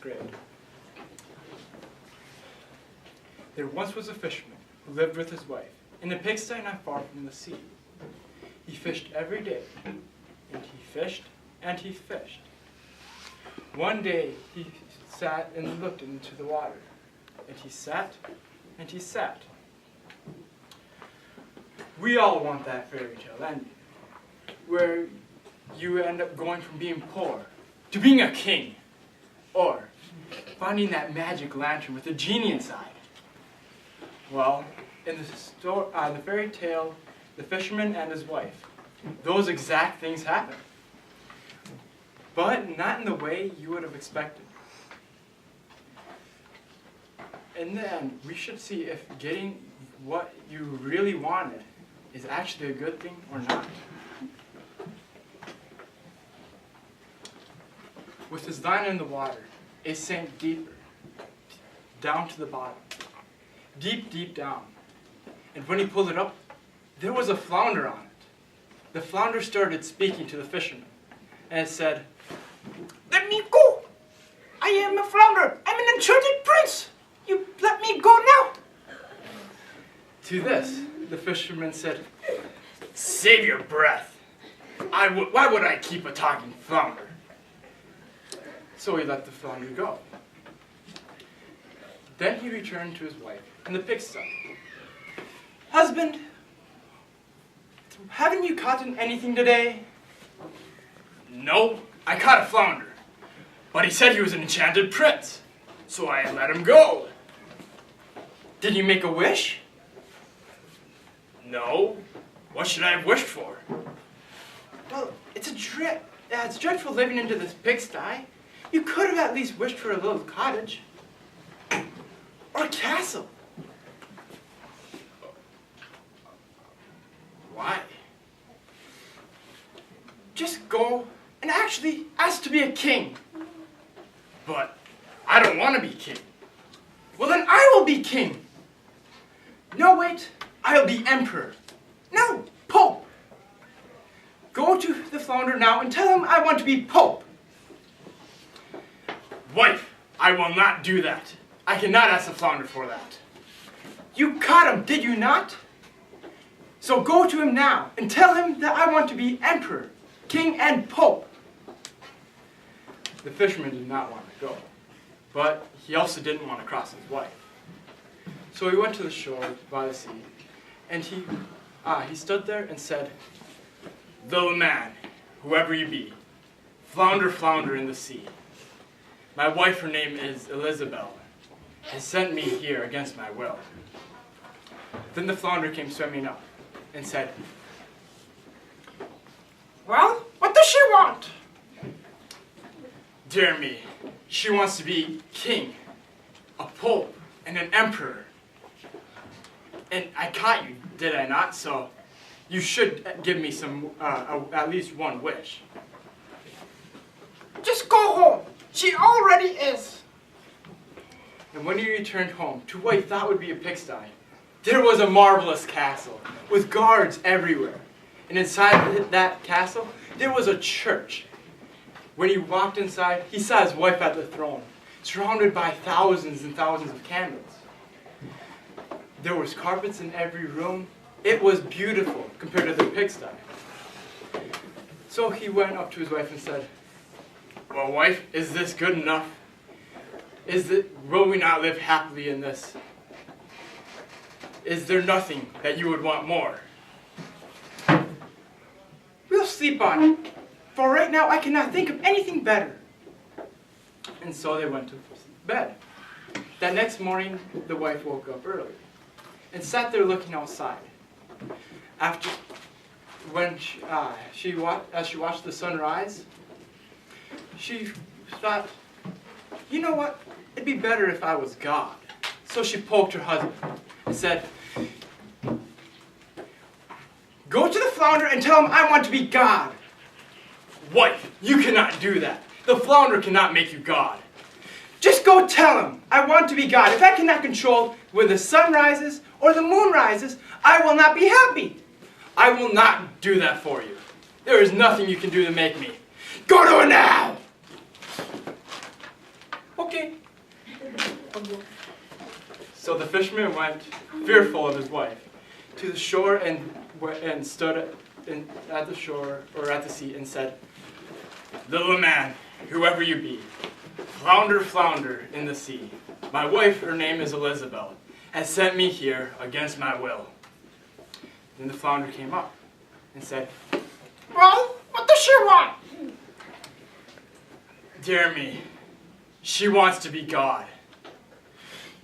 grade. There once was a fisherman who lived with his wife in a pigsty not far from the sea. He fished every day, and he fished and he fished. One day he sat and looked into the water, and he sat and he sat. We all want that fairy tale ending, where you end up going from being poor to being a king, or finding that magic lantern with a genie inside. Well, in the fairy tale, The Fisherman and His Wife, those exact things happen, but not in the way you would have expected. In the end, we should see if getting what you really wanted is actually a good thing or not. With his line in the water, it sank deeper, down to the bottom, deep, deep down. And when he pulled it up, there was a flounder on it. The flounder started speaking to the fisherman, and it said, "Let me go! I am a flounder. I'm an enchanted prince. You let me go now." To this, the fisherman said, "Save your breath. Why would I keep a talking flounder?" So he let the flounder go. Then he returned to his wife in the pigsty. "Husband, haven't you caught anything today?" "No, I caught a flounder. But he said he was an enchanted prince, so I let him go." "Did you make a wish?" "No. What should I have wished for?" "Well, it's dreadful living into this pigsty. You could have at least wished for a little cottage. Or a castle." "Why?" "Just go and actually ask to be a king." "But I don't want to be king." "Well, then I will be king." "No, wait. I'll be emperor." "No, pope." "Go to the flounder now and tell him I want to be pope." "Wife, I will not do that. I cannot ask the flounder for that." "You caught him, did you not? So go to him now and tell him that I want to be emperor, king, and pope." The fisherman did not want to go, but he also didn't want to cross his wife. So he went to the shore by the sea, and he stood there and said, "Little man, whoever you be, flounder, flounder in the sea. My wife, her name is Elizabeth, has sent me here against my will." Then the flounder came swimming up and said, "Well, what does she want?" "Dear me, she wants to be king, a pope, and an emperor. And I caught you, did I not? So you should give me some, at least one wish." "Just go home. She already is." And when he returned home to what he thought would be a pigsty, there was a marvelous castle with guards everywhere. And inside that castle, there was a church. When he walked inside, he saw his wife at the throne, surrounded by thousands and thousands of candles. There was carpets in every room. It was beautiful compared to the pigsty. So he went up to his wife and said, "Well, wife, is this good enough? Will we not live happily in this? Is there nothing that you would want more?" "We'll sleep on it. For right now, I cannot think of anything better." And so they went to bed. That next morning, the wife woke up early and sat there looking outside. As she watched the sun rise, she thought, "You know what? It'd be better if I was God." So she poked her husband and said, "Go to the flounder and tell him I want to be God." "Wife, you cannot do that. The flounder cannot make you God." "Just go tell him I want to be God. If I cannot control when the sun rises or the moon rises, I will not be happy." "I will not do that for you. There is nothing you can do to make me. Go to it now!" "Okay, Okay. So the fisherman went, fearful of his wife, to the shore and stood at the shore or at the sea and said, "Little man, whoever you be, flounder, flounder in the sea. My wife, her name is Elizabeth, has sent me here against my will." Then the flounder came up and said, Well, what does she want? "Dear me, she wants to be God."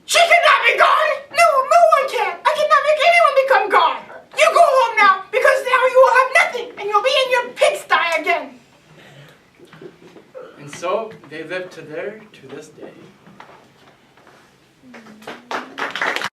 She cannot be God! No, no one can! I cannot make anyone become God! You go home now, because now you will have nothing, and you'll be in your pigsty again! And so they lived to this day.